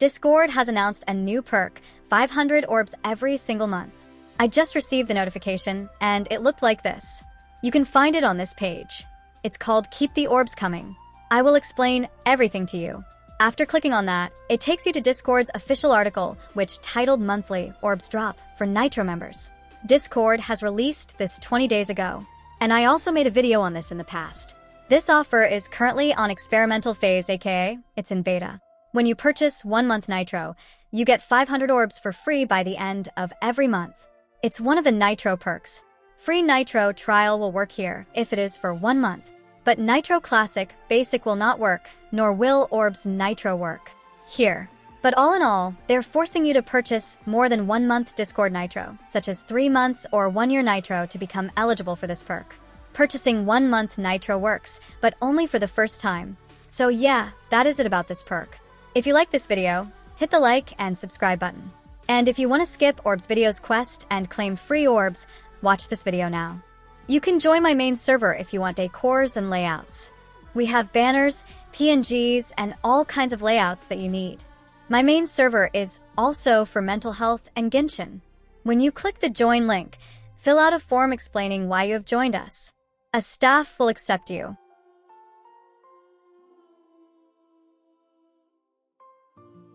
Discord has announced a new perk, 500 orbs every single month. I just received the notification, and it looked like this. You can find it on this page. It's called Keep the Orbs Coming. I will explain everything to you. After clicking on that, it takes you to Discord's official article, which titled Monthly Orbs Drop for Nitro members. Discord has released this 20 days ago, and I also made a video on this in the past. This offer is currently on experimental phase, aka it's in beta. When you purchase 1 month Nitro, you get 500 orbs for free by the end of every month. It's one of the Nitro perks. Free Nitro trial will work here if it is for 1 month. But Nitro Classic Basic will not work, nor will Orbs Nitro work here. But all in all, they're forcing you to purchase more than 1 month Discord Nitro, such as 3 months or 1 year Nitro to become eligible for this perk. Purchasing 1 month Nitro works, but only for the first time. So yeah, that is it about this perk. If you like this video, hit the like and subscribe button. And if you want to skip Orbs Video's quest and claim free orbs, watch this video now. You can join my main server if you want decors and layouts. We have banners, PNGs, and all kinds of layouts that you need. My main server is also for mental health and Genshin. When you click the join link, fill out a form explaining why you have joined us. A staff will accept you.